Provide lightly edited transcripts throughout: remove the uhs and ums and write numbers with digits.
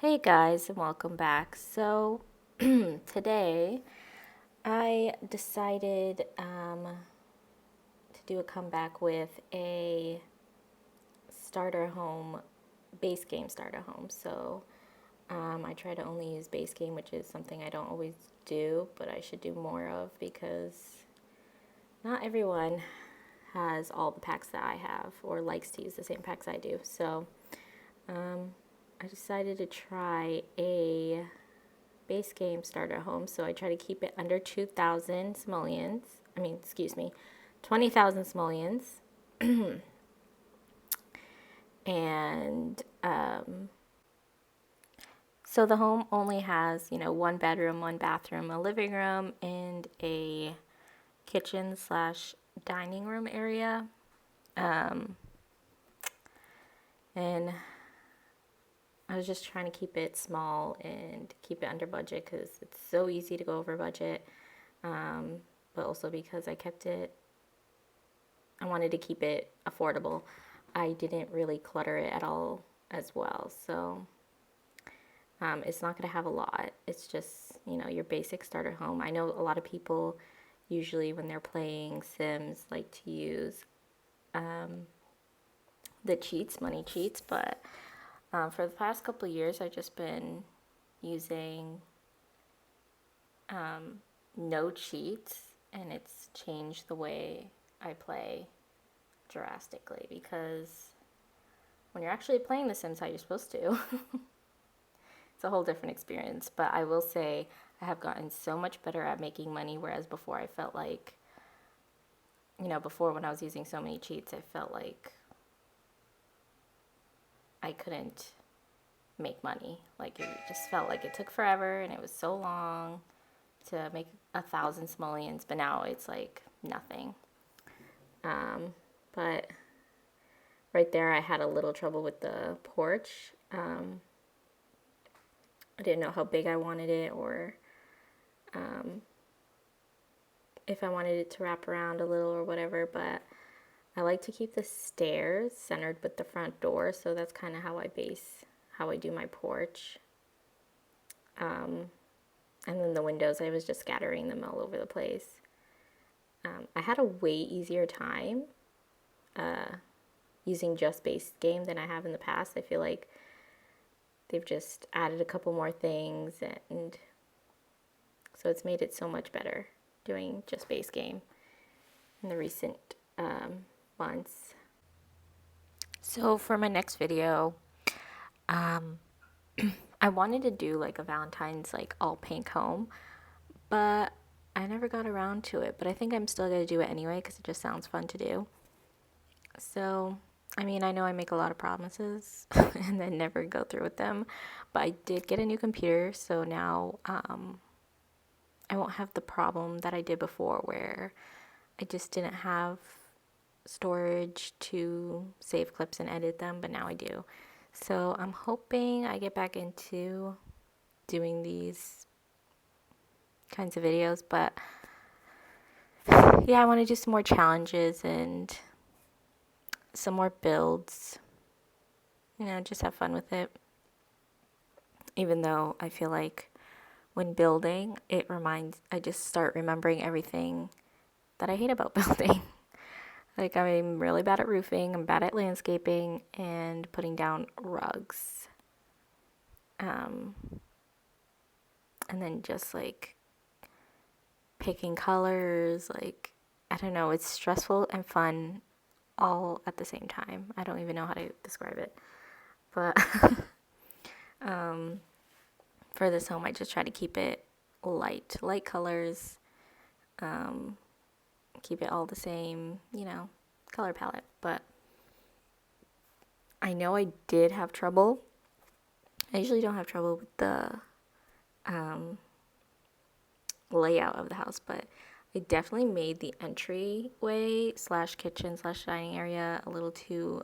Hey guys, and welcome back. So, today I decided to do a comeback with a starter home, base game starter home. So, I try to only use base game, which is something I don't always do, but I should do more of because not everyone has all the packs that I have or likes to use the same packs I do. So, I decided to try a base game starter home, so I try to keep it under 2,000 simoleons. 20,000 simoleons. And so the home only has, one bedroom, one bathroom, a living room, and a kitchen slash dining room area. And I was just trying to keep it small and keep it under budget because it's so easy to go over budget. But also because I wanted to keep it affordable. I didn't really clutter it at all as well. So it's not going to have a lot. It's just, your basic starter home. I know a lot of people usually when they're playing Sims like to use the cheats, money cheats, but for the past couple of years, I've just been using no cheats, and it's changed the way I play drastically because when you're actually playing The Sims how you're supposed to, it's a whole different experience. But I will say I have gotten so much better at making money, whereas before I felt like, before when I was using so many cheats, I felt like I couldn't make money. Like it just felt like it took forever and it was so long to make 1,000 simoleons, but now it's like nothing. But right there, I had a little trouble with the porch. I didn't know how big I wanted it or if I wanted it to wrap around a little or whatever, but I like to keep the stairs centered with the front door, so that's kind of how I do my porch. And then the windows, I was just scattering them all over the place. I had a way easier time using just base game than I have in the past. I feel like they've just added a couple more things, and so it's made it so much better doing just base game in the recent months. So for my next video, I wanted to do like a Valentine's like all pink home, but I never got around to it. But I think I'm still gonna do it anyway because it just sounds fun to do. So, I mean, I know I make a lot of promises and then never go through with them, but I did get a new computer, so now I won't have the problem that I did before where I just didn't have storage to save clips and edit them, but now I do. So I'm hoping I get back into doing these kinds of videos, but yeah, I want to do some more challenges and some more builds. Just have fun with it. Even though I feel like when building, I just start remembering everything that I hate about building. Like, I'm really bad at roofing, I'm bad at landscaping, and putting down rugs. And then just like picking colors, like, I don't know, it's stressful and fun all at the same time. I don't even know how to describe it. But for this home, I just try to keep it light colors, keep it all the same, color palette. But I know I did have trouble. I usually don't have trouble with the layout of the house, but I definitely made the entryway slash kitchen slash dining area a little too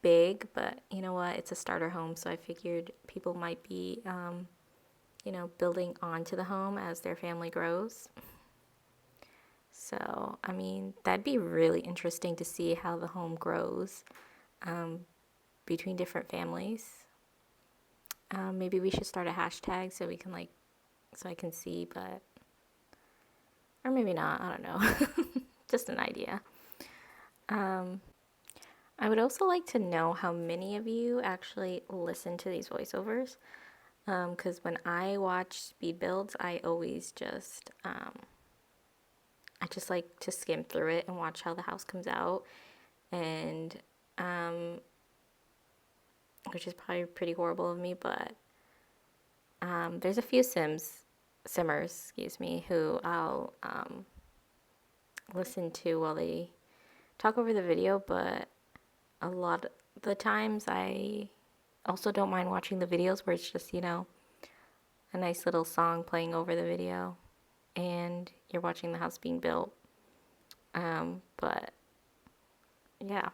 big. But you know what? It's a starter home, so I figured people might be, building onto the home as their family grows. So, I mean, that'd be really interesting to see how the home grows between different families. Maybe we should start a hashtag so we can so I can see, but, or maybe not, I don't know. Just an idea. I would also like to know how many of you actually listen to these voiceovers. Because when I watch speed builds, I just like to skim through it and watch how the house comes out, and which is probably pretty horrible of me, but there's a few simmers, excuse me, who I'll listen to while they talk over the video, but a lot of the times I also don't mind watching the videos where it's just, a nice little song playing over the video and you're watching the house being built. But yeah.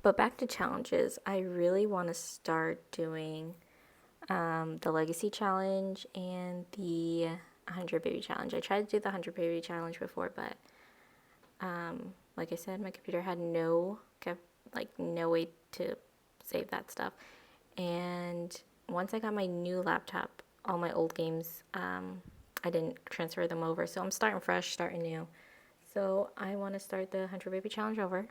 But back to challenges. I really want to start doing the Legacy Challenge and the 100 Baby Challenge. I tried to do the 100 Baby Challenge before, but like I said, my computer had no way to save that stuff. And once I got my new laptop, all my old games, I didn't transfer them over. So I'm starting fresh, starting new. So I want to start the 100 Baby Challenge over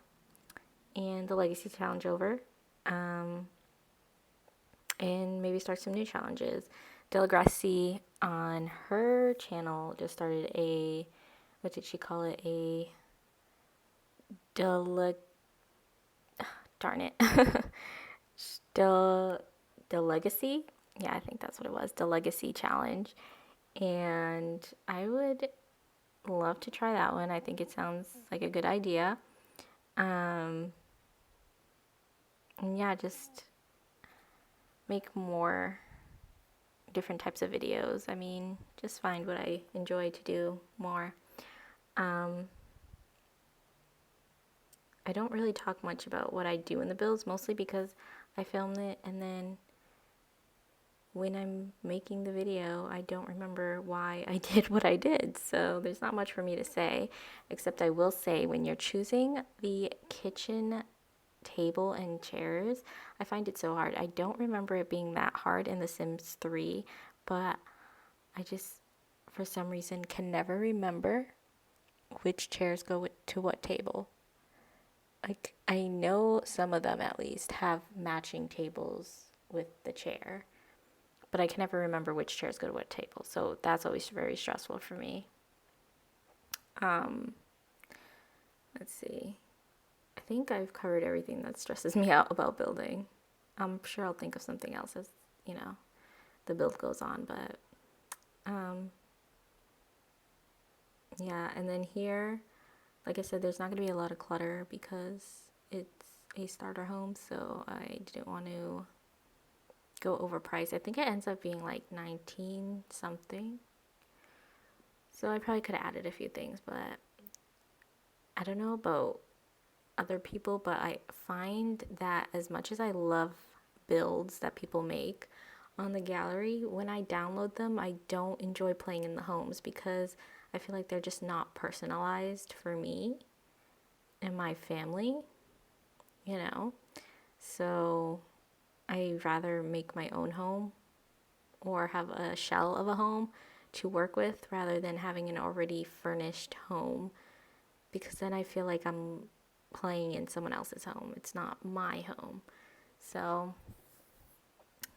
and the Legacy Challenge over. And maybe start some new challenges. Delagracie on her channel just started what did she call it? Darn it. The Legacy? Yeah, I think that's what it was. The Legacy Challenge. And I would love to try that one. I think it sounds like a good idea. And yeah, just make more different types of videos. I mean, just find what I enjoy to do more. I don't really talk much about what I do in the builds, mostly because I filmed it and then when I'm making the video, I don't remember why I did what I did. So there's not much for me to say, except I will say when you're choosing the kitchen table and chairs, I find it so hard. I don't remember it being that hard in The Sims 3, but I just, for some reason, can never remember which chairs go to what table. Like, I know some of them at least have matching tables with the chair, but I can never remember which chairs go to what table. So that's always very stressful for me. Let's see. I think I've covered everything that stresses me out about building. I'm sure I'll think of something else as, the build goes on, but yeah, and then here, like I said, there's not going to be a lot of clutter because it's a starter home, so I didn't want to go overpriced. I think it ends up being like 19 something. So I probably could have added a few things, but I don't know about other people, but I find that as much as I love builds that people make on the gallery, when I download them, I don't enjoy playing in the homes because I feel like they're just not personalized for me and my family, So I rather make my own home or have a shell of a home to work with rather than having an already furnished home, because then I feel like I'm playing in someone else's home. It's not my home. So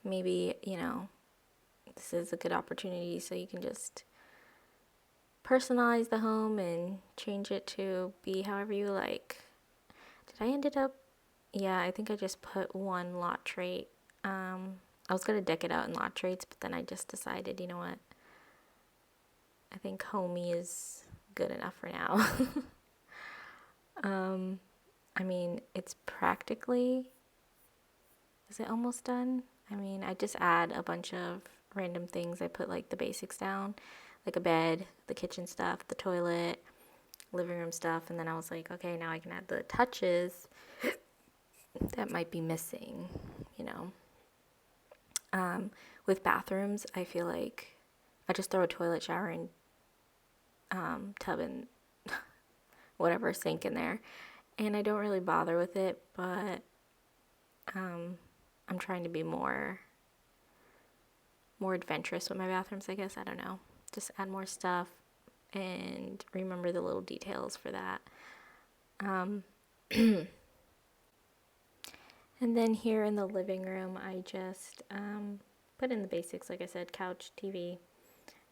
maybe, this is a good opportunity so you can just personalize the home and change it to be however you like. Did I ended up? Yeah, I think I just put one lot trait. I was gonna deck it out in lot traits, but then I just decided, you know what? I think homey is good enough for now. I mean, it's practically, is it almost done? I mean, I just add a bunch of random things. I put like the basics down, like a bed, the kitchen stuff, the toilet, living room stuff, and then I was like, okay, now I can add the touches that might be missing, With bathrooms, I feel like I just throw a toilet, shower, and tub and whatever sink in there, and I don't really bother with it, but I'm trying to be more adventurous with my bathrooms, I guess. I don't know. Just add more stuff and remember the little details for that. And then here in the living room, I just put in the basics, like I said, couch, TV.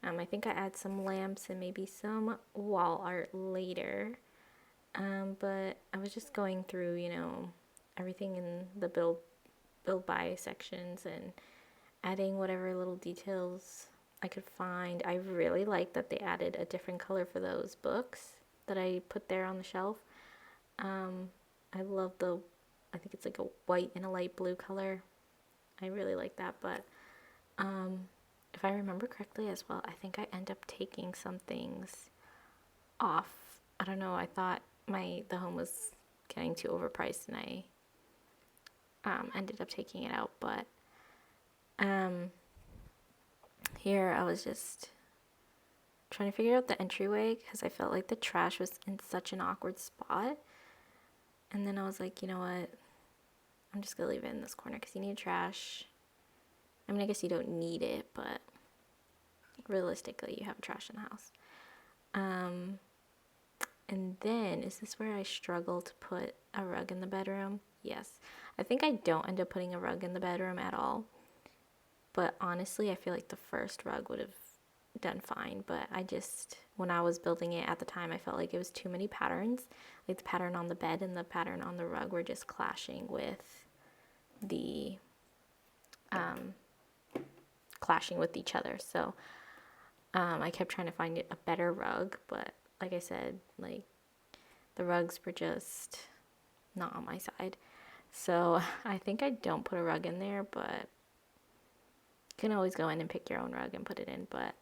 I think I add some lamps and maybe some wall art later. But I was just going through, everything in the build buy sections and adding whatever little details I could find. I really like that they added a different color for those books that I put there on the shelf. I love I think it's like a white and a light blue color. I really like that, but if I remember correctly as well, I think I end up taking some things off. I don't know, I thought the home was getting too overpriced and I ended up taking it out, but here I was just trying to figure out the entryway because I felt like the trash was in such an awkward spot. And then I was like, you know what? I'm just going to leave it in this corner because you need trash. I mean, I guess you don't need it, but realistically, you have trash in the house. And then, is this where I struggle to put a rug in the bedroom? Yes. I think I don't end up putting a rug in the bedroom at all. But honestly, I feel like the first rug would have done fine. But when I was building it at the time, I felt like it was too many patterns. Like the pattern on the bed and the pattern on the rug were just clashing with each other. So I kept trying to find a better rug, but like I said, like the rugs were just not on my side. So I think I don't put a rug in there, but you can always go in and pick your own rug and put it in. But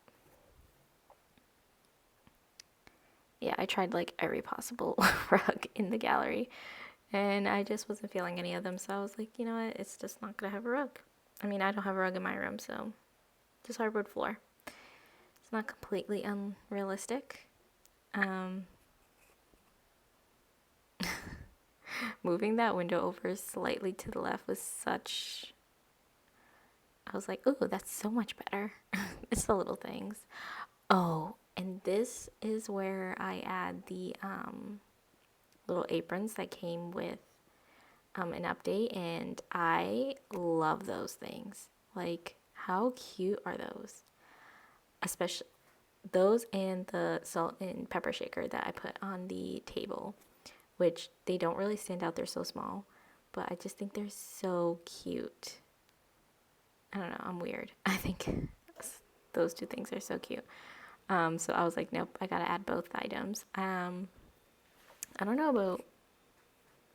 yeah, I tried like every possible rug in the gallery and I just wasn't feeling any of them. So I was like, you know what? It's just not going to have a rug. I mean, I don't have a rug in my room, so just hardwood floor. It's not completely unrealistic. Moving that window over slightly to the left was I was like, ooh, that's so much better. It's the little things. Oh, and this is where I add the little aprons that came with an update, and I love those things. Like, how cute are those? Especially those and the salt and pepper shaker that I put on the table, which they don't really stand out, they're so small, but I just think they're so cute. I don't know, I'm weird. I think those two things are so cute. So I was like, nope, I gotta add both items. I don't know about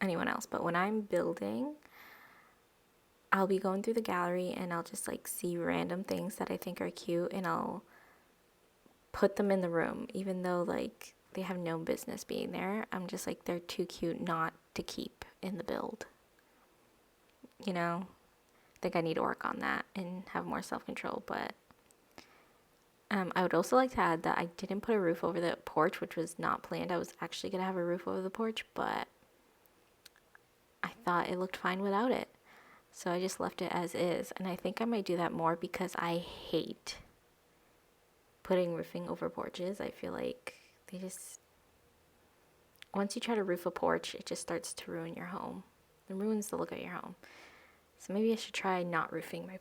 anyone else, but when I'm building, I'll be going through the gallery and I'll just like see random things that I think are cute and I'll put them in the room, even though like they have no business being there. I'm just like, they're too cute not to keep in the build. You know, I think I need to work on that and have more self-control, but I would also like to add that I didn't put a roof over the porch, which was not planned. I was actually going to have a roof over the porch, but I thought it looked fine without it. So I just left it as is. And I think I might do that more because I hate putting roofing over porches. I feel like once you try to roof a porch, it just starts to ruin your home. It ruins the look of your home. So maybe I should try not roofing my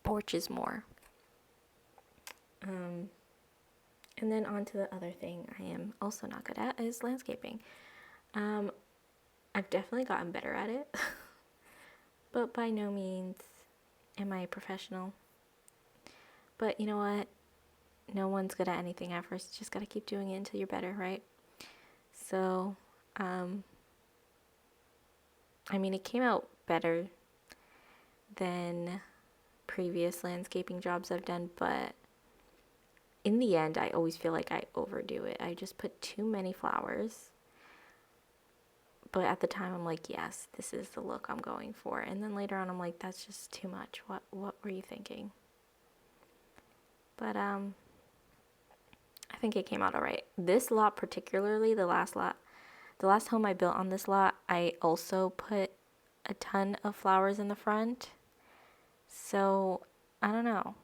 porches more. And then on to the other thing I am also not good at is landscaping. I've definitely gotten better at it, but by no means am I a professional. But you know what? No one's good at anything at first. You just gotta keep doing it until you're better, right? So, I mean, it came out better than previous landscaping jobs I've done, but in the end, I always feel like I overdo it. I just put too many flowers. But at the time, I'm like, yes, this is the look I'm going for. And then later on, I'm like, that's just too much. What were you thinking? But I think it came out all right. This lot particularly, the last home I built on this lot, I also put a ton of flowers in the front. So, I don't know.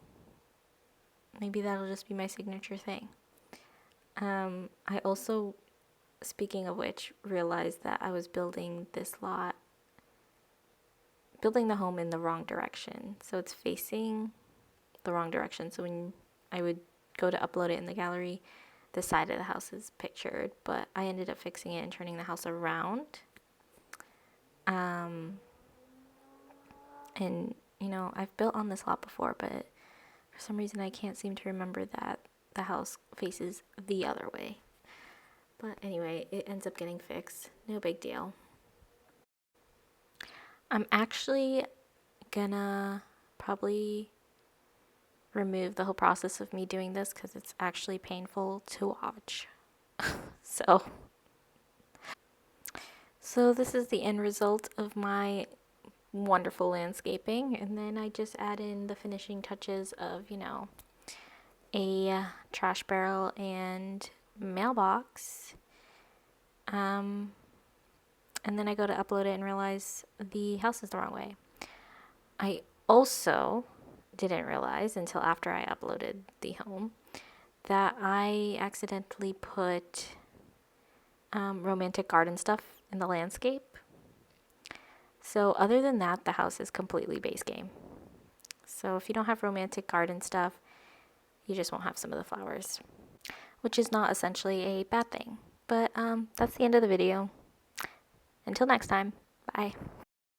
Maybe that'll just be my signature thing. I also, speaking of which, realized that I was building the home in the wrong direction. So it's facing the wrong direction. So when I would go to upload it in the gallery, the side of the house is pictured, but I ended up fixing it and turning the house around. And I've built on this lot before, but for some reason I can't seem to remember that the house faces the other way. But anyway, it ends up getting fixed. No big deal. I'm actually gonna probably remove the whole process of me doing this because it's actually painful to watch. So this is the end result of my wonderful landscaping, and then I just add in the finishing touches of, a trash barrel and mailbox. And then I go to upload it and realize the house is the wrong way. I also didn't realize until after I uploaded the home that I accidentally put romantic garden stuff in the landscape. So other than that, the house is completely base game. So if you don't have romantic garden stuff, you just won't have some of the flowers, which is not essentially a bad thing. But that's the end of the video. Until next time, bye.